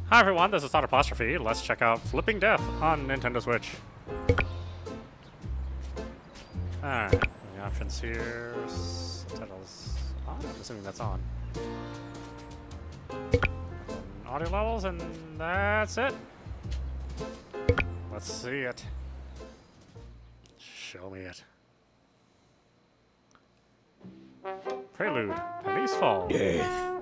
Hi everyone, this is Audapostrophe. Let's check out Flipping Death on Nintendo Switch. Alright, the options here. Subtitles on? I'm assuming that's on. Audio levels, and that's it. Let's see it. Show me it. Prelude, Demise Fall. Death.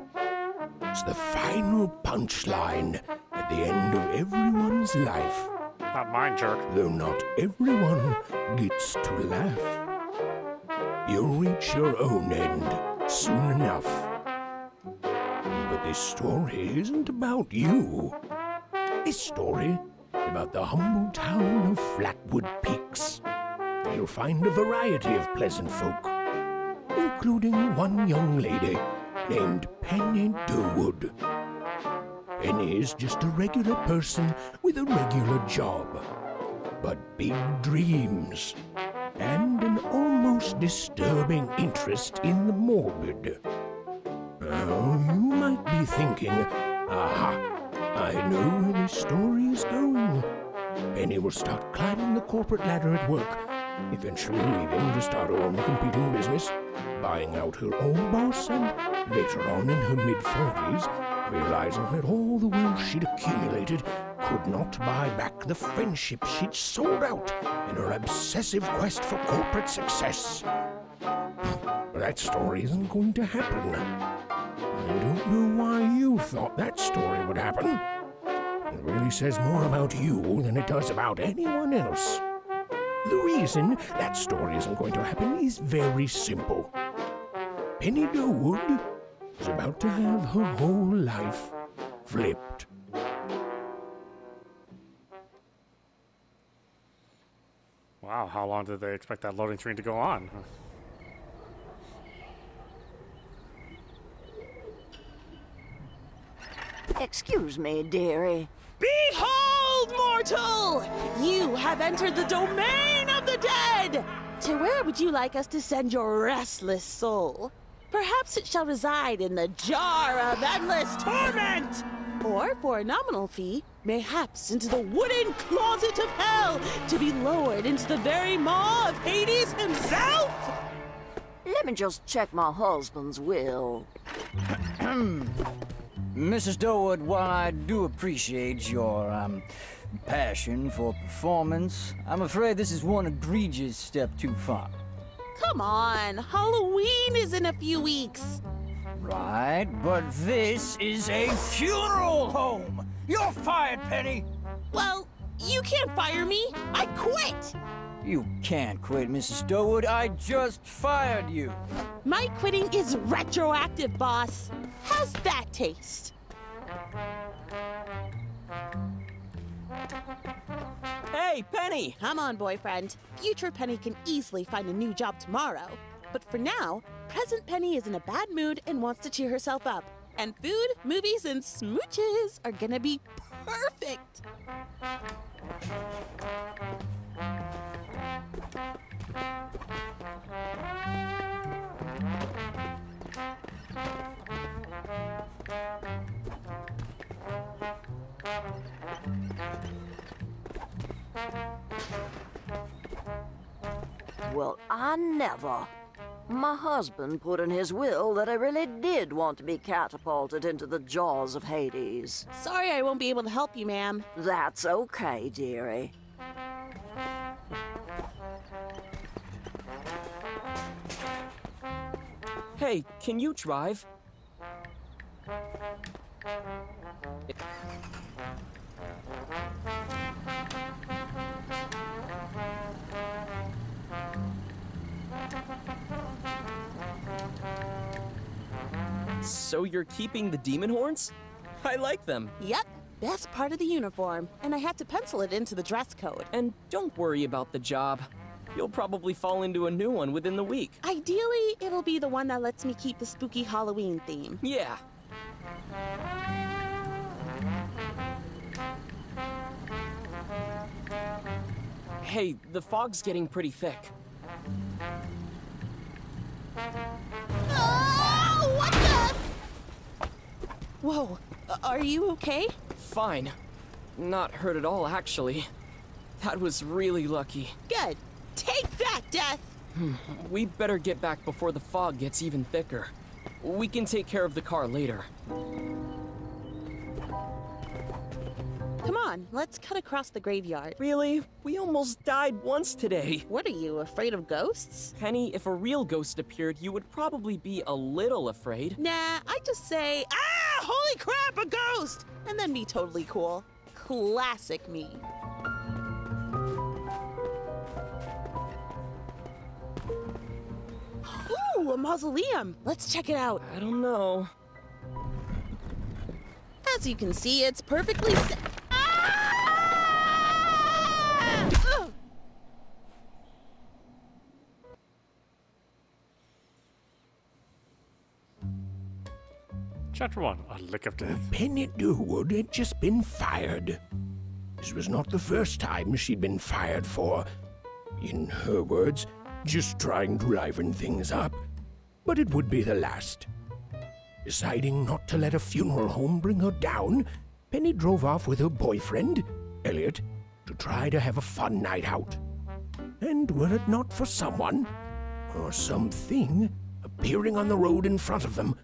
It's the final punchline at the end of everyone's life. Not mine, jerk. Though not everyone gets to laugh. You'll reach your own end soon enough. But this story isn't about you. This story is about the humble town of Flatwood Peaks. Where you'll find a variety of pleasant folk, including one young lady named Penny Durwood. Penny is just a regular person with a regular job, but big dreams and an almost disturbing interest in the morbid. Now, you might be thinking, aha, I know where this story is going. Penny will start climbing the corporate ladder at work, eventually leaving to start her own competing business, buying out her own boss, and later on in her mid-40s, realizing that all the wealth she'd accumulated could not buy back the friendship she'd sold out in her obsessive quest for corporate success. But that story isn't going to happen. I don't know why you thought that story would happen. It really says more about you than it does about anyone else. The reason that story isn't going to happen is very simple. Penny Durwood is about to have her whole life flipped. Wow, how long did they expect that loading screen to go on? Excuse me, dearie. Behold, mortal! You have entered the domain of the dead! To where would you like us to send your restless soul? Perhaps it shall reside in the jar of endless torment! Or, for a nominal fee, mayhaps into the wooden closet of hell, to be lowered into the very maw of Hades himself! Let me just check my husband's will. Mrs. Durwood, while I do appreciate your, passion for performance, I'm afraid this is one egregious step too far. Come on, Halloween is in a few weeks. Right, but this is a funeral home! You're fired, Penny! Well, you can't fire me. I quit. You can't quit, Mrs. Durwood. I just fired you. My quitting is retroactive, boss. How's that taste? Hey, Penny! Come on, boyfriend. Future Penny can easily find a new job tomorrow. But for now, present Penny is in a bad mood and wants to cheer herself up. And food, movies, and smooches are gonna be perfect. Well, I never. My husband put in his will that I really did want to be catapulted into the jaws of Hades. Sorry I won't be able to help you, ma'am. That's okay, dearie. Hey, can you drive? So you're keeping the demon horns? I like them. Yep, best part of the uniform. And I had to pencil it into the dress code. And don't worry about the job. You'll probably fall into a new one within the week. Ideally, it'll be the one that lets me keep the spooky Halloween theme. Yeah. Hey, the fog's getting pretty thick. Oh, what the? Whoa, are you okay? Fine. Not hurt at all, actually. That was really lucky. Good. Take that, Death! We better get back before the fog gets even thicker. We can take care of the car later. Come on, let's cut across the graveyard. Really? We almost died once today. What are you, afraid of ghosts? Penny, if a real ghost appeared, you would probably be a little afraid. Nah, I just say, ah, holy crap, a ghost! And then be totally cool. Classic me. Ooh, a mausoleum. Let's check it out. I don't know. As you can see, it's perfectly Chapter 1, A Lick of Death. Penny Durwood had just been fired. This was not the first time she'd been fired for, in her words, just trying to liven things up. But it would be the last. Deciding not to let a funeral home bring her down, Penny drove off with her boyfriend, Elliot, to try to have a fun night out. And were it not for someone, or something, appearing on the road in front of them,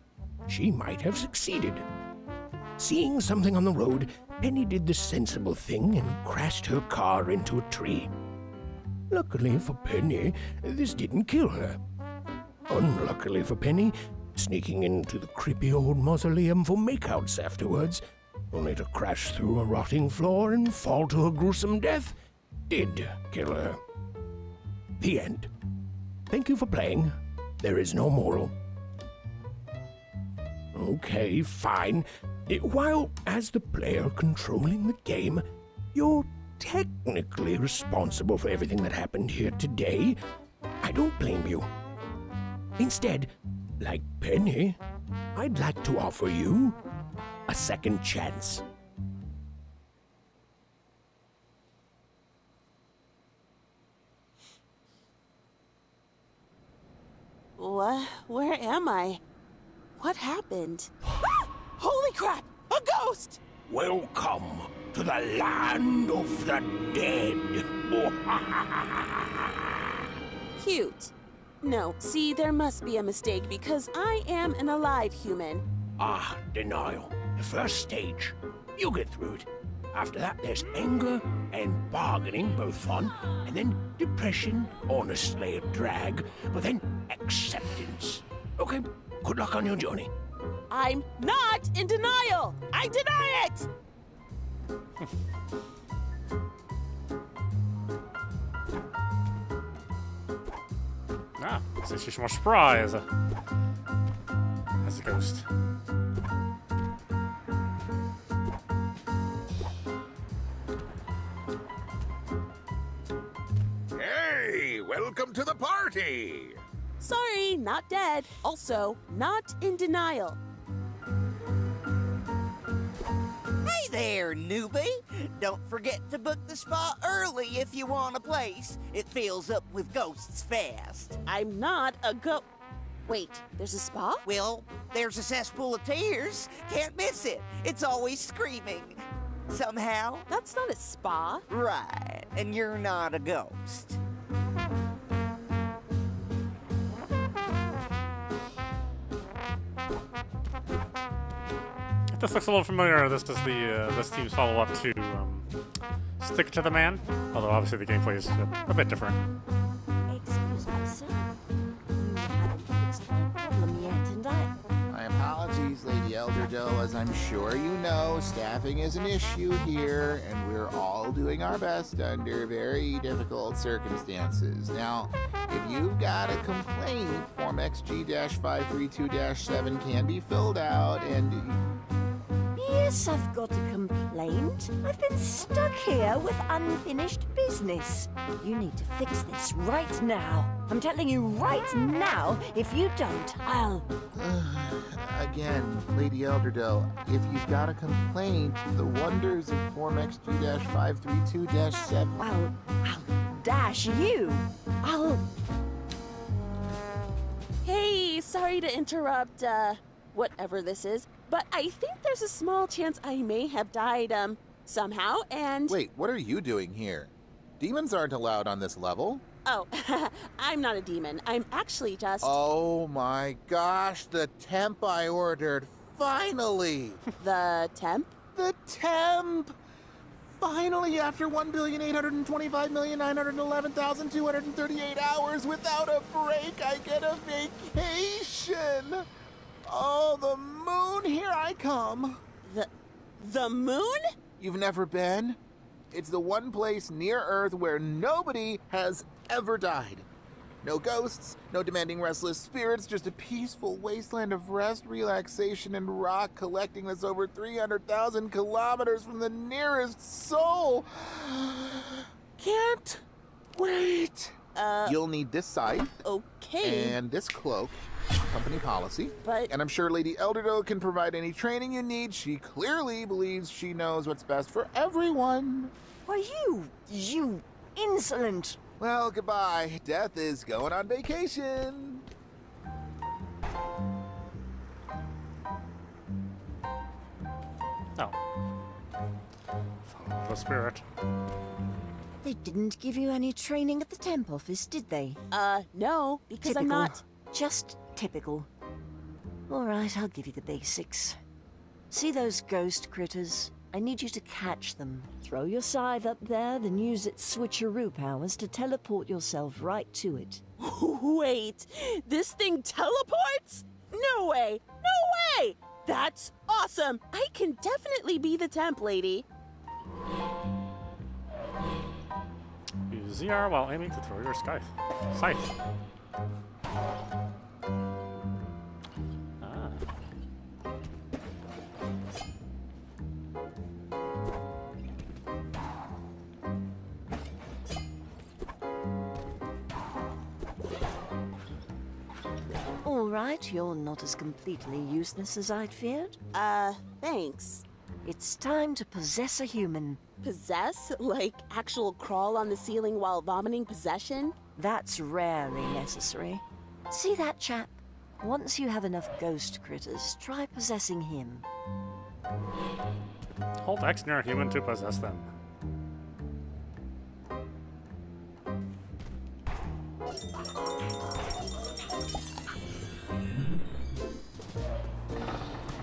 she might have succeeded. Seeing something on the road, Penny did the sensible thing and crashed her car into a tree. Luckily for Penny, this didn't kill her. Unluckily for Penny, sneaking into the creepy old mausoleum for makeouts afterwards, only to crash through a rotting floor and fall to a gruesome death, did kill her. The end. Thank you for playing. There is no moral. Okay, fine. While, as the player controlling the game, you're technically responsible for everything that happened here today, I don't blame you. Instead, like Penny, I'd like to offer you a second chance. What? Where am I? What happened? Ah! Holy crap! A ghost! Welcome to the land of the dead. Cute. No, see, there must be a mistake because I am an alive human. Ah, denial. The first stage. You'll get through it. After that, there's anger and bargaining, both fun, and then depression, honestly a drag, but then acceptance. Okay, good luck on your journey. I'm not in denial! I deny it! Ah, so she's more spry as a ghost. Hey, welcome to the party! Sorry, not dead. Also, not in denial. Hey there, newbie! Don't forget to book the spot early if you want a place. It fills up with ghosts fast. I'm not a Wait, there's a spa? Well, there's a cesspool of tears. Can't miss it. It's always screaming. Somehow. That's not a spa. Right, and you're not a ghost. This looks a little familiar. This is this team's follow-up to Stick to the Man, although obviously the gameplay is a bit different. Excuse me, sir. You haven't fixed my problem yet, and My apologies, Lady Elderdoe. As I'm sure you know, staffing is an issue here, and we're all doing our best under very difficult circumstances. Now, if you've got a complaint, Form XG-532-7 can be filled out, and... Yes, I've got a complaint. I've been stuck here with unfinished business. You need to fix this right now. I'm telling you right now, if you don't, I'll... Again, Lady Elderdoe, if you've got a complaint, the wonders of Form XG-532-7... I'll dash you. I'll... Hey, sorry to interrupt, whatever this is, but I think there's a small chance I may have died, somehow, and... Wait, what are you doing here? Demons aren't allowed on this level. Oh, I'm not a demon. I'm actually just... Oh my gosh, the temp I ordered. Finally! The temp? The temp! Finally, after 1,825,911,238 hours without a break, I get a vacation! Oh, the moon, here I come! The moon? You've never been? It's the one place near Earth where nobody has ever died. No ghosts, no demanding restless spirits, just a peaceful wasteland of rest, relaxation, and rock collecting that's over 300,000 kilometers from the nearest soul. Can't wait. You'll need this scythe. Okay. And this cloak. Company policy. But... And I'm sure Lady Elderdo can provide any training you need. She clearly believes she knows what's best for everyone. Why, you insolent... Well, goodbye. Death is going on vacation. Oh. Follow the spirit. They didn't give you any training at the temp office, did they? No, because Typical. I'm not... Just typical. All right, I'll give you the basics. See those ghost critters? I need you to catch them. Throw your scythe up there, then use its switcheroo powers to teleport yourself right to it. Wait, this thing teleports? No way! No way! That's awesome! I can definitely be the temp lady. Use ZR while aiming to throw your scythe. All right, you're not as completely useless as I'd feared. Thanks. It's time to possess a human. Possess? Like actual crawl on the ceiling while vomiting possession? That's rarely necessary. See that chap? Once you have enough ghost critters, try possessing him. Hold X near a human to possess them.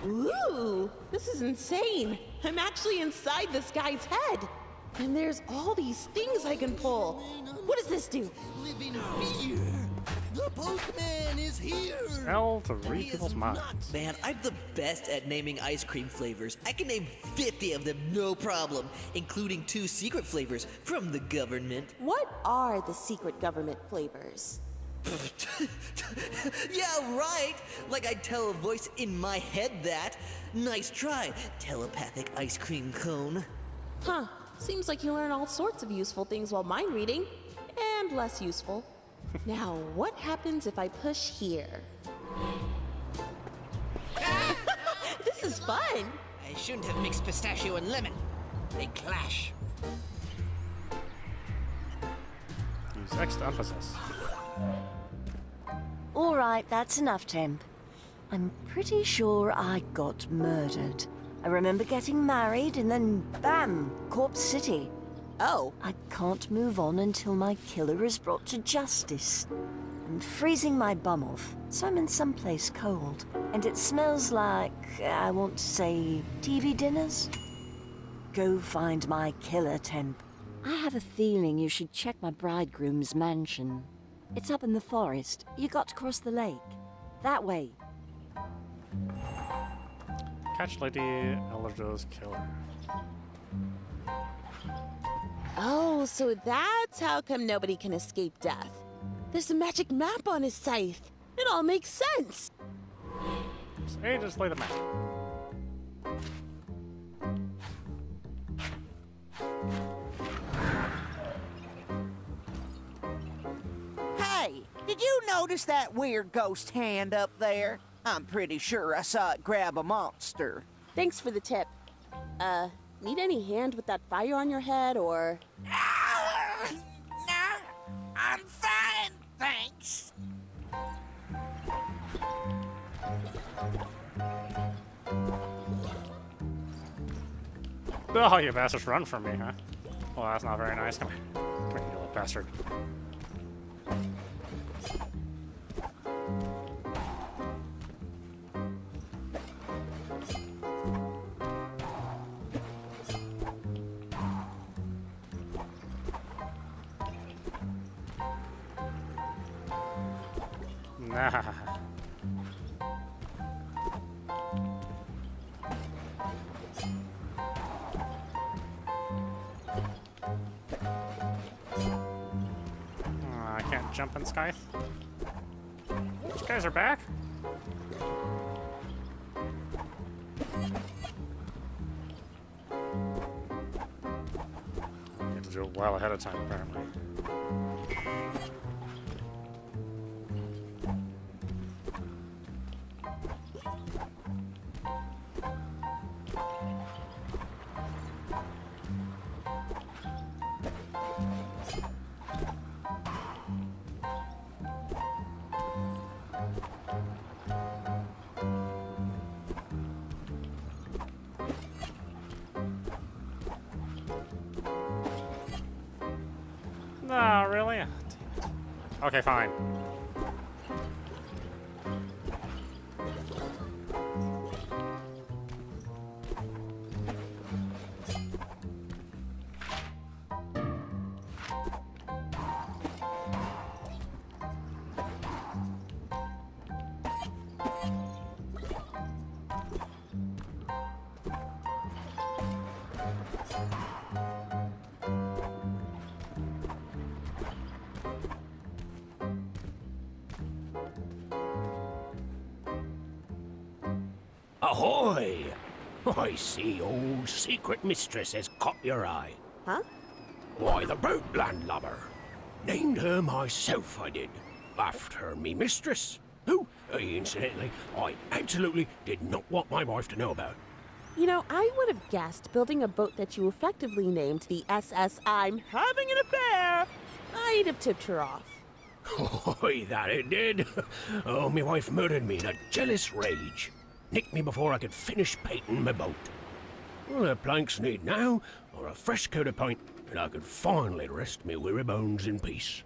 Ooh, this is insane. I'm actually inside this guy's head. And there's all these things I can pull. What does this do? Live in fear. The postman is here. L to read people's minds. Man, I'm the best at naming ice cream flavors. I can name 50 of them, no problem, including 2 secret flavors from the government. What are the secret government flavors? Yeah, right. Like I'd tell a voice in my head that. Nice try, telepathic ice cream cone. Huh. Seems like you learn all sorts of useful things while mind reading, and less useful. Now, what happens if I push here? This is fun! I shouldn't have mixed pistachio and lemon. They clash. Use X to unpossess. All right, that's enough, temp. I'm pretty sure I got murdered. I remember getting married and then, bam, Corpse City. Oh. I can't move on until my killer is brought to justice. I'm freezing my bum off, so I'm in someplace cold. And it smells like, I want to say, TV dinners? Go find my killer, temp. I have a feeling you should check my bridegroom's mansion. It's up in the forest. You got to cross the lake. That way. Catch Lady Elderdo's killer. Oh, so that's how come nobody can escape death. There's a magic map on his scythe. It all makes sense. Hey, just play the map. Hey, did you notice that weird ghost hand up there? I'm pretty sure I saw it grab a monster. Thanks for the tip. Need any hand with that fire on your head, or...? Nah, I'm fine, thanks. Oh, you bastards run from me, huh? Well, that's not very nice. Come here. Come here, you little bastard. Nah. I can't jump in Scythe. These guys are back? You have to do it well ahead of time, apparently. No, really? Damn it. Okay, fine. Ahoy! I see old secret mistress has caught your eye. Huh? Why, the boat landlubber. Named her myself, I did. After me mistress. Who, incidentally, I absolutely did not want my wife to know about. You know, I would have guessed building a boat that you effectively named the SS I'm having an affair might have tipped her off. Oh, that it did. Oh, my wife murdered me in a jealous rage. Nicked me before I could finish painting my boat. All the planks need now are a fresh coat of paint, and I could finally rest me weary bones in peace.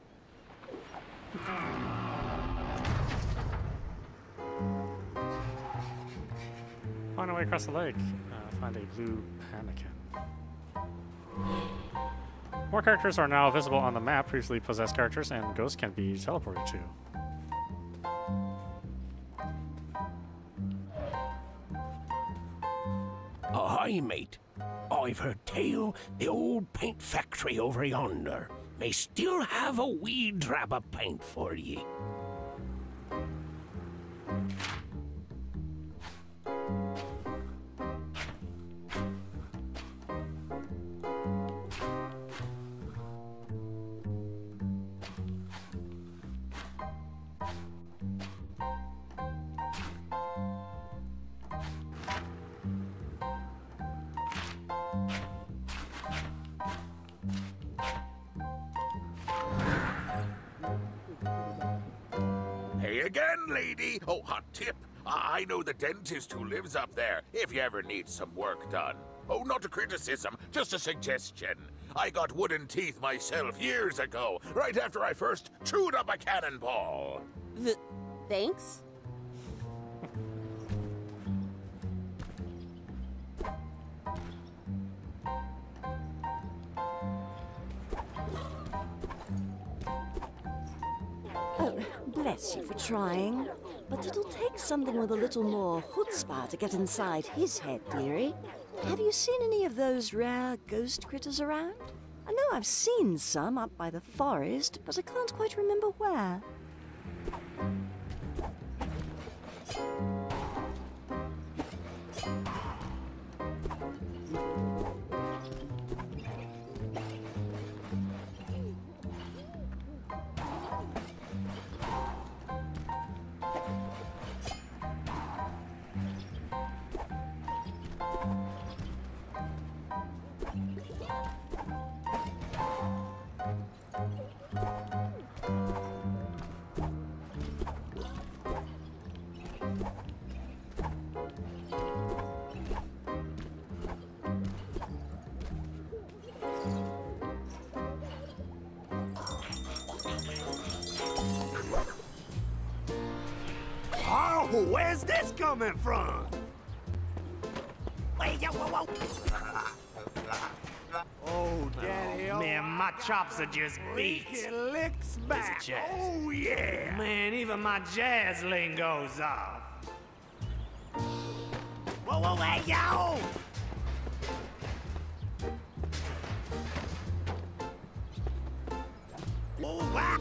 Find a way across the lake. Find a blue panikin. More characters are now visible on the map. Previously possessed characters and ghosts can be teleported to. Aye, mate. I've heard tell the old paint factory over yonder may still have a wee drab of paint for ye. Hey again, lady. Oh, hot tip. I know the dentist who lives up there, if you ever need some work done. Oh, not a criticism, just a suggestion. I got wooden teeth myself years ago, right after I first chewed up a cannonball. Thanks? Oh, bless you for trying. But it'll take something with a little more chutzpah to get inside his head, dearie. Have you seen any of those rare ghost critters around? I know I've seen some up by the forest, but I can't quite remember where. Where's this coming from? Wait, yo, whoa, whoa. Oh, Daddy, man, my chops are just beat. Licks back. Oh, yeah. Man, even my jazz lingo's off. Whoa, whoa, hey, yo! Oh, wow.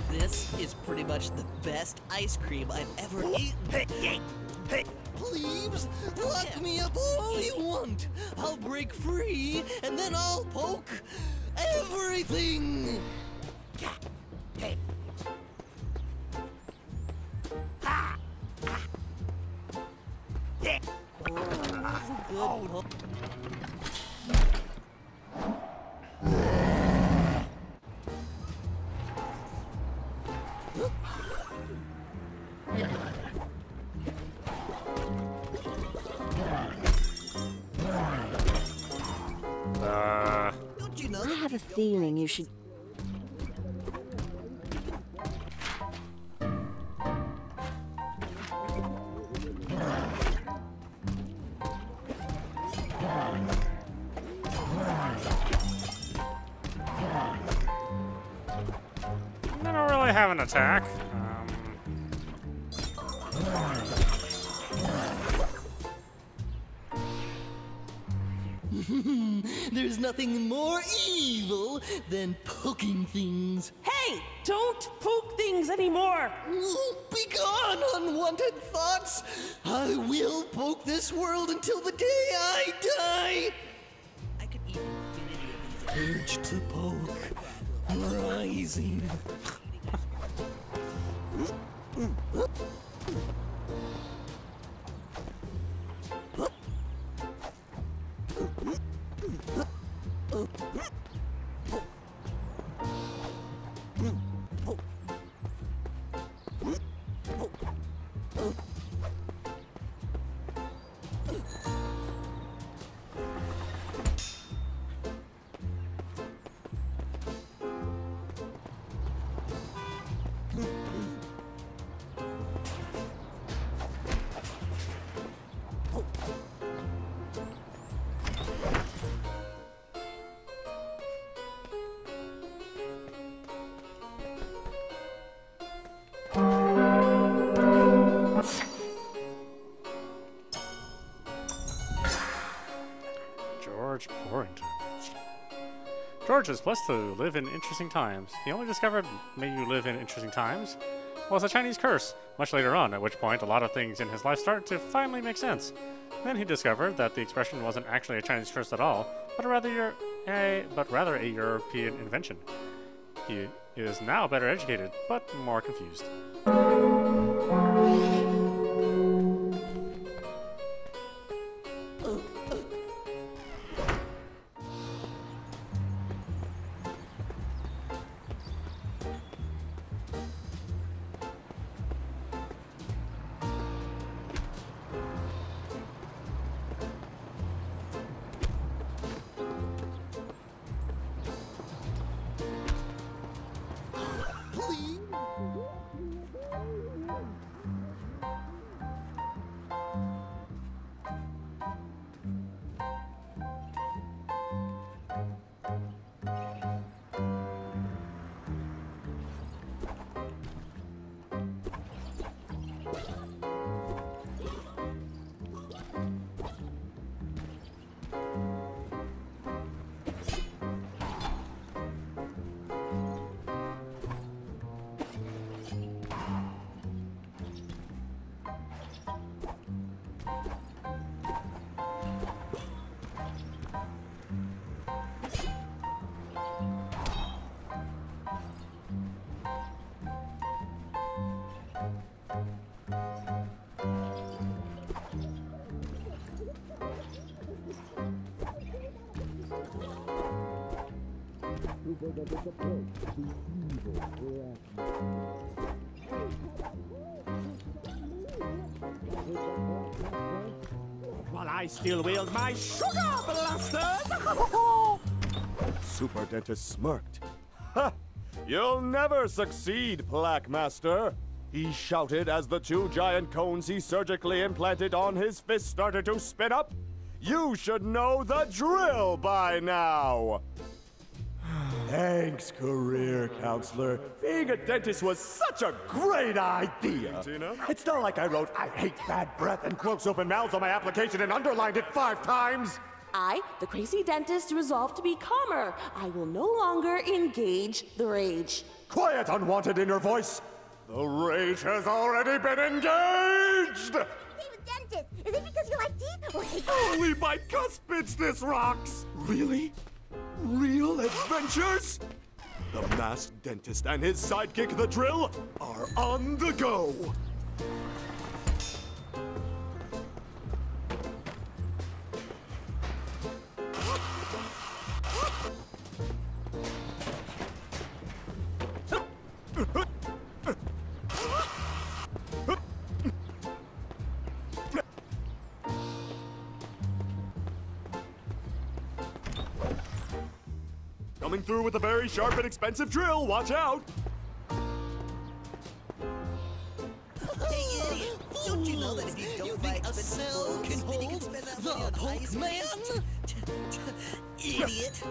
This is pretty much the best ice cream I've ever eaten. Please, lock me up all you want. I'll break free, and then I'll poke everything. Hey. Yeah. Oh. Don't you know? I have a feeling you should... I don't really have an attack. There's nothing more evil than poking things. Hey, don't poke things anymore. Be gone, unwanted thoughts. I will poke this world until the day I die. I could eat infinity of these. Urge to poke, rising. George is blessed to live in interesting times. He only discovered "may you live in interesting times" was a Chinese curse, much later on, at which point a lot of things in his life started to finally make sense. Then he discovered that the expression wasn't actually a Chinese curse at all, but rather a European invention. He is now better educated, but more confused. While I still wield my sugar blasters! Super Dentist smirked. Ha! You'll never succeed, Plaque Master, he shouted as the 2 giant cones he surgically implanted on his fist started to spin up. You should know the drill by now. Thanks, career counselor. Being a dentist was such a great idea. Tina? It's not like I wrote, "I hate bad breath" and gross open mouths on my application and underlined it 5 times. I, the crazy dentist, resolve to be calmer. I will no longer engage the rage. Quiet, unwanted inner voice. The rage has already been engaged. David Dentist, is it because you like teeth or hate Holy my cuspids, this rocks! Really? Real adventures? The masked dentist and his sidekick, the drill, are on the go. Coming through with a very sharp and expensive drill, watch out! Hey, idiot! Don't you know that if you don't buy expensive clothes, then you can spend that money on ice cream? Idiot!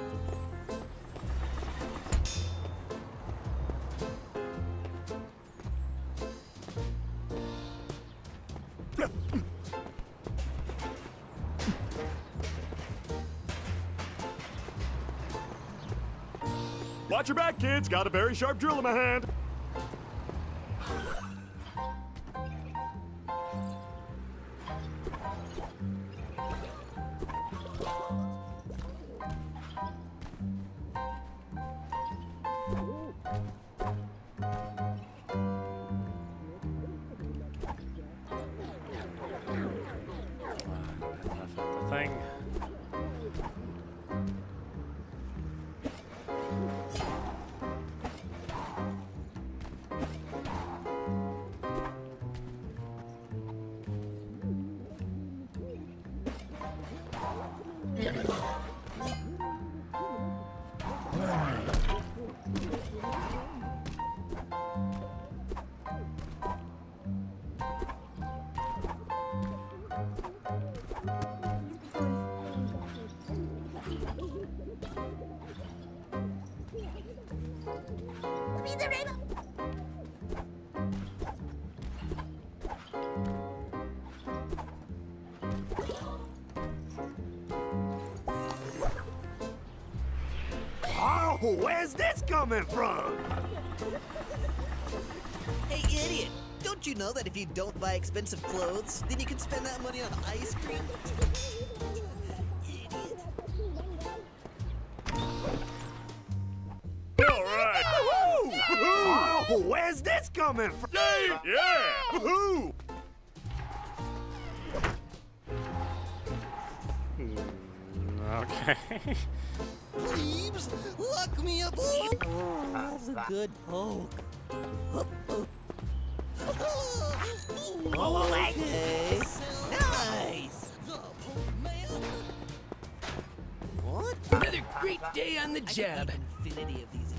Watch your back, kids. Got a very sharp drill in my hand. Thing. Oh, where's this coming from? Hey, idiot! Don't you know that if you don't buy expensive clothes, then you can spend that money on ice cream? Idiot. All right. Woohoo! Oh, where's this coming from? Yeah! Woohoo! Okay. Plebes, lock me up! Oh, that's a good poke. Oh, Okay. Nice! What? Another great day on the job. Infinity of these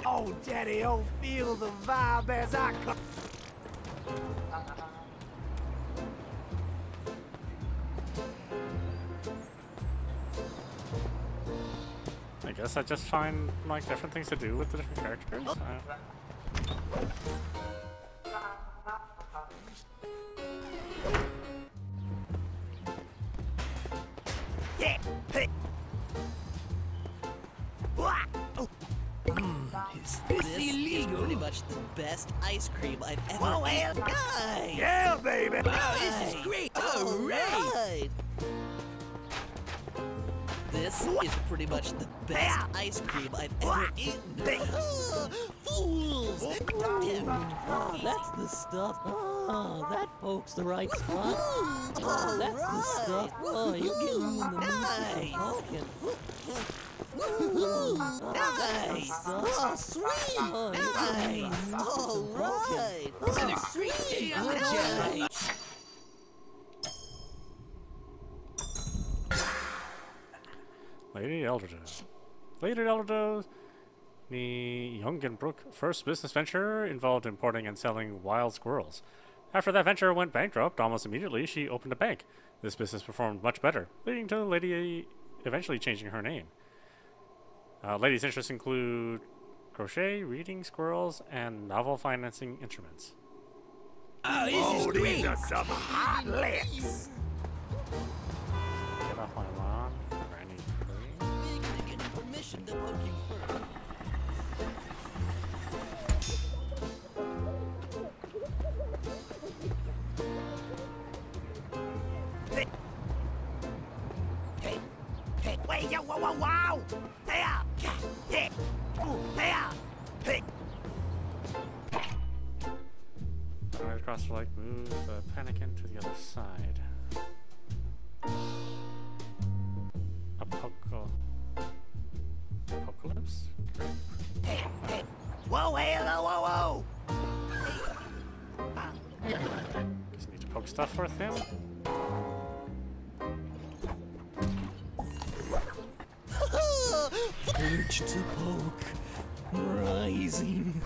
Oh, Daddy, oh, feel the vibe as I come. I guess I just find like different things to do with the different characters. Yeah. Hey. Is this illegal? Is pretty much the best ice cream I've ever Whoa, eaten. nice. Yeah, baby. Wow, this is great. All right. This is pretty much the best ice cream I've ever eaten. Fools! Oh, that's the stuff. Oh, that pokes the right spot. Oh, that's the stuff. Oh, you're getting in the mood for poking. Nice! Oh, sweet! Nice! All right! Another sweet day on the job! Lady Elderdoe. Lady Elderdoe, the Jungenbrook first business venture involved importing and selling wild squirrels. After that venture went bankrupt, almost immediately she opened a bank. This business performed much better, leading to the lady eventually changing her name. Lady's interests include crochet, reading squirrels, and novel financing instruments. Oh, this is great! These are some hot licks! Get off my lawn, Granny Free. We're gonna get permission to poke you first. Hey, wait, yo, whoa, whoa, wow! Hey, hey, hey, hey. Right across the lake, move the panickin to the other side. Apocalypse? Hey, hey. Whoa, hey, hello, whoa, Just need to poke stuff with him. Urge to poke. Rising.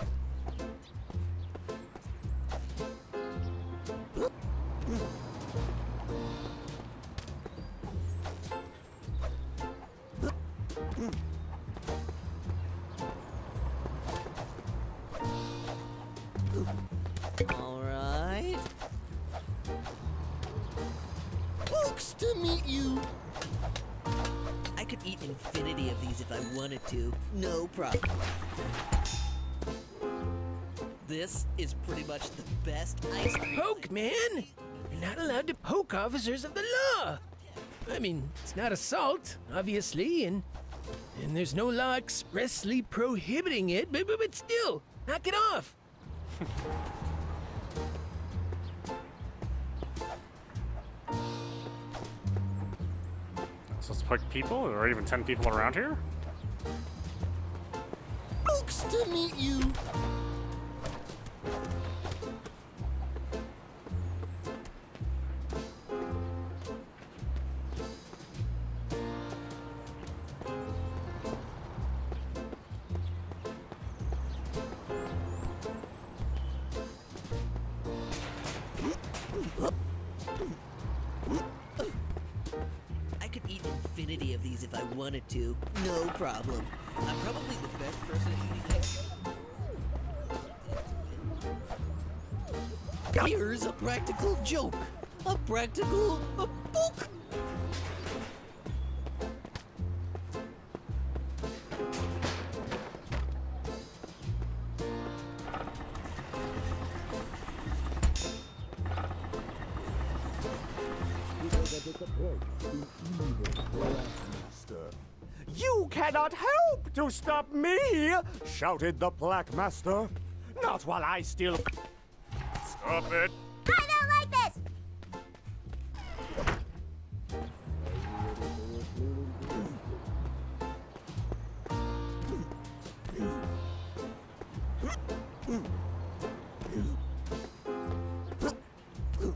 All right. Folks, to meet you. I could eat infinity of these if I wanted to. No problem. This is pretty much the best ice cream. Poke, man! You're not allowed to poke officers of the law! I mean, it's not assault, obviously, and there's no law expressly prohibiting it, but still, knock it off! So let's poke people, or even 10 people around here? Folks, to meet you. I could eat infinity of these if I wanted to. No problem. I'm probably the best person at eating. Here's a practical joke. A practical book. You cannot help to stop me! Shouted the Black Master. Not while I still... Stop it! I don't like this!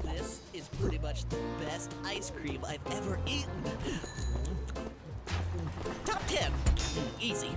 This is pretty much the best ice cream I've ever eaten. Top 10. Easy.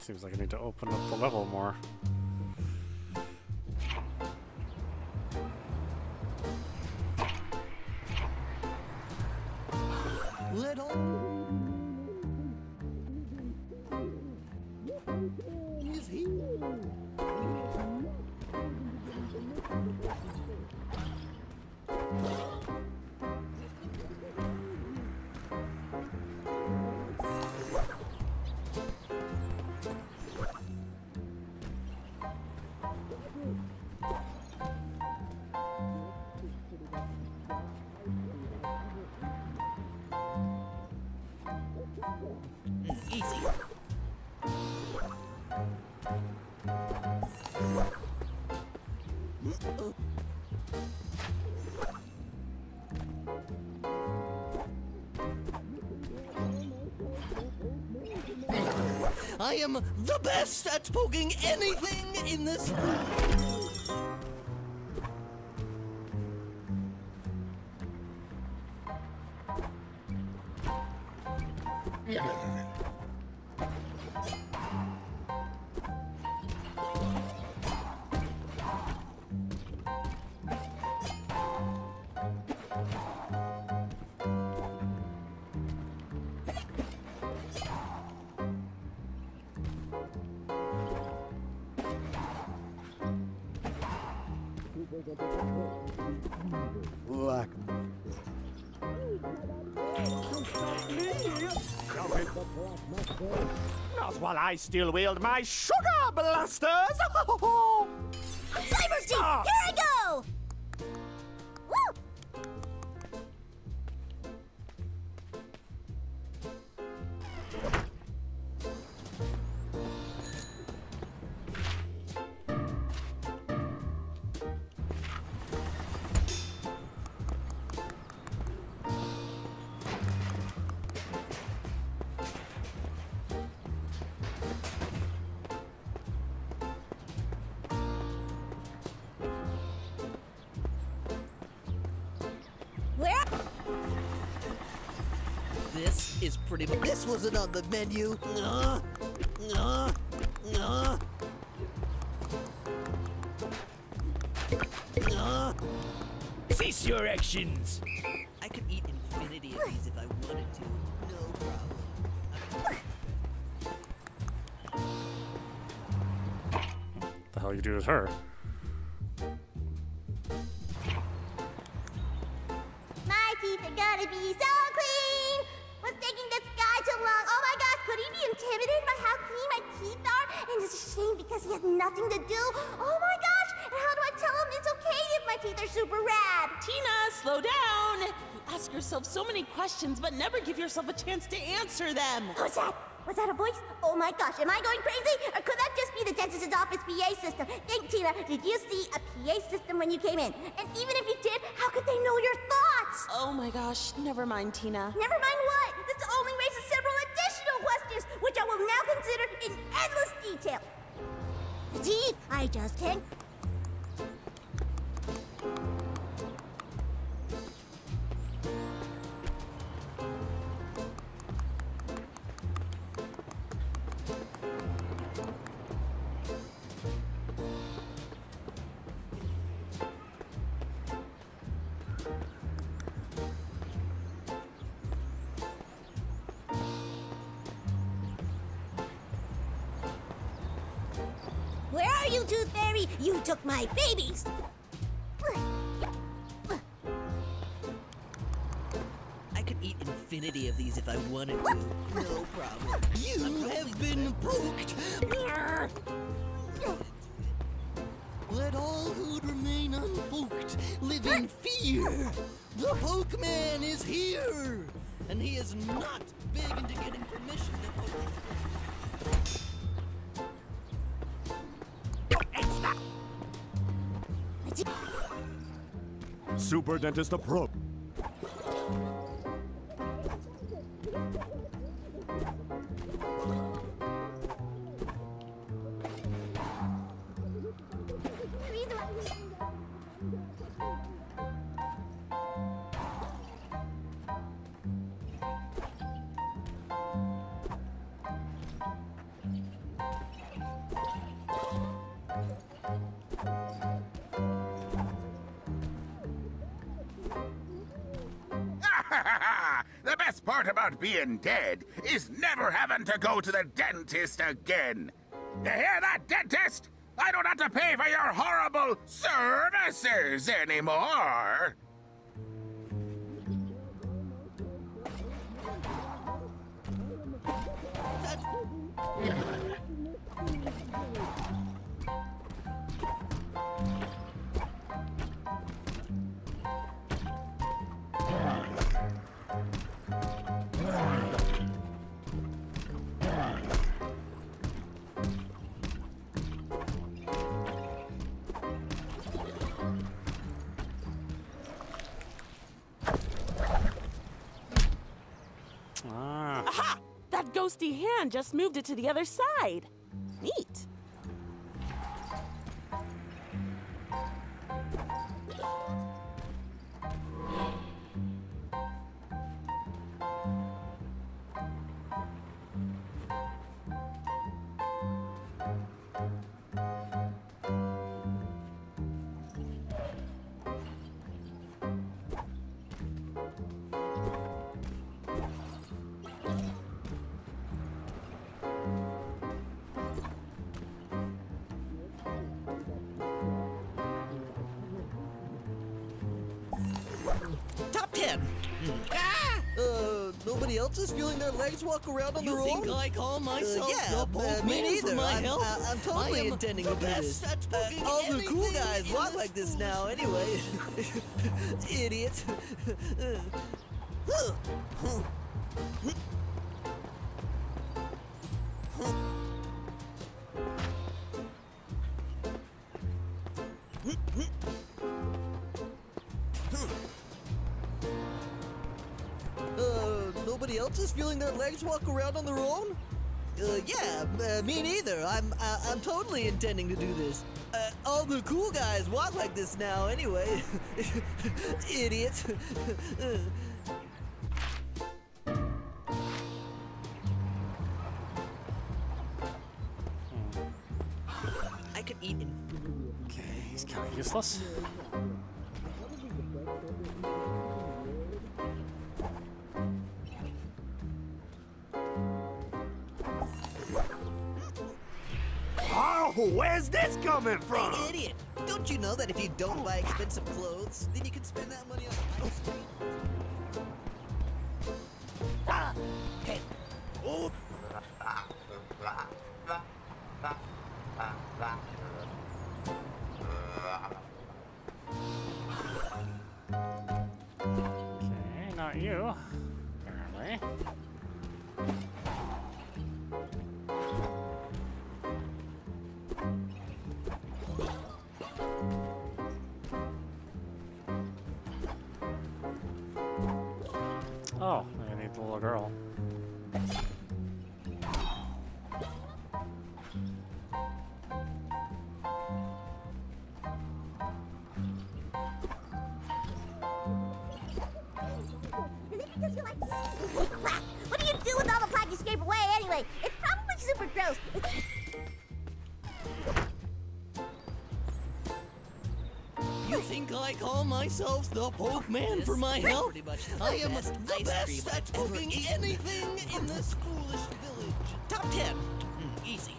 Seems like I need to open up the level more. Little. I am the best at poking anything in this room. Black. Not while I still wield my sugar blasters! Cyber Team, here I go! Woo! Where? This is pretty much. This wasn't on the menu. Cease your actions! I could eat infinity of these if I wanted to. No problem. The hell you do with her? My teeth are gonna be so clean! What's taking this guy so long? Oh my gosh, could he be intimidated by how clean my teeth are? And it's a shame because he has nothing to do. Oh my gosh! And how do I tell him it's okay if my teeth are super rad? Tina, slow down! You ask yourself so many questions, but never give yourself a chance to answer them. What's that? Was that a voice? Oh my gosh, am I going crazy? Or could that just be the dentist's office PA system? Think, Tina, did you see a PA system when you came in? And even if you did, how could they know your thoughts? Oh my gosh, never mind, Tina. Never mind what? This only raises several additional questions, which I will now consider in endless detail. The teeth, I just can't. Where are you, Tooth Fairy? You took my babies! I could eat infinity of these if I wanted to. No problem. You have been poked! Let all who'd remain unpoked live in fear! The Poke Man is here! And he is not big into getting permission to poke. Super Dentist approach. The best part about being dead is never having to go to the dentist again. You hear that, dentist? I don't have to pay for your horrible services anymore. ghosty hand just moved it to the other side. Neat. Top 10. Nobody else is feeling their legs walk around on their own? You think I call myself the bold me man neither. for my health? I'm totally intending to do this. All the cool guys walk like this now anyway. Idiots. Nobody else is feeling their legs walk around on their own? Me neither. I'm totally intending to do this. All the cool guys walk like this now anyway. Idiots. I could eat in. Okay, he's kind of useless. Oh, where's this coming from? Hey, idiot! Don't you know that if you don't buy expensive clothes, then you can spend that money on ice cream? Okay. Oh. Okay, not you. Apparently. Oh, I need the little girl. Is it because you like plaque? What do you do with all the plaque you scrape away anyway? It's probably super gross. You think I call myself the poke man for my health? I am the best at poking anything in this foolish village. Top 10. Easy.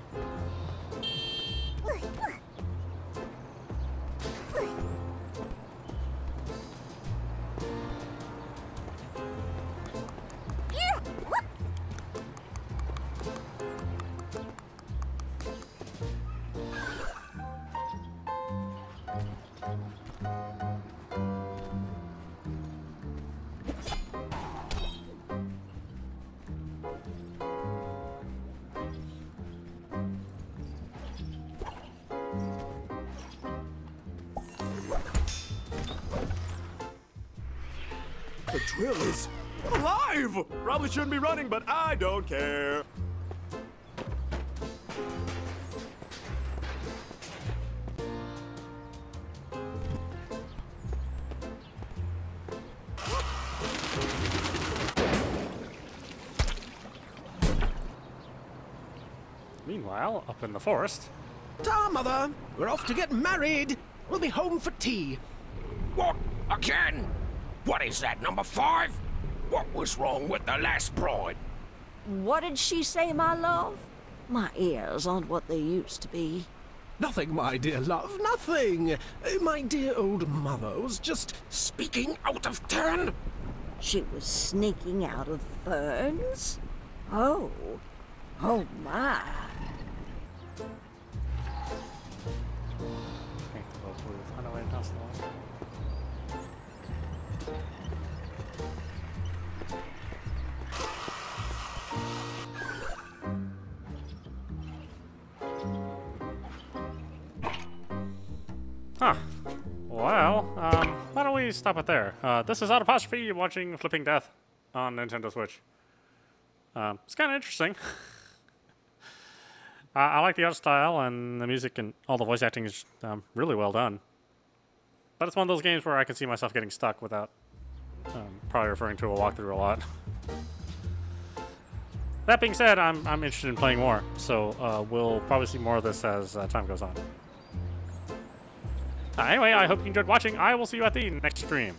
The drill is alive! Probably shouldn't be running, but I don't care. Meanwhile, up in the forest. Ta, Mother! We're off to get married! We'll be home for tea. What? Again? What is that, number 5? What was wrong with the last bride? What did she say, my love? My ears aren't what they used to be. Nothing, my dear love, nothing. My dear old mother was just speaking out of turn. She was sneaking out of ferns? Oh. Oh, my. Huh. Well, why don't we stop it there? This is Audap, watching Flipping Death on Nintendo Switch. It's kind of interesting. I like the art style, and the music and all the voice acting is really well done. But it's one of those games where I can see myself getting stuck without probably referring to a walkthrough a lot. That being said, I'm interested in playing more, so we'll probably see more of this as time goes on. Anyway, I hope you enjoyed watching. I will see you at the next stream.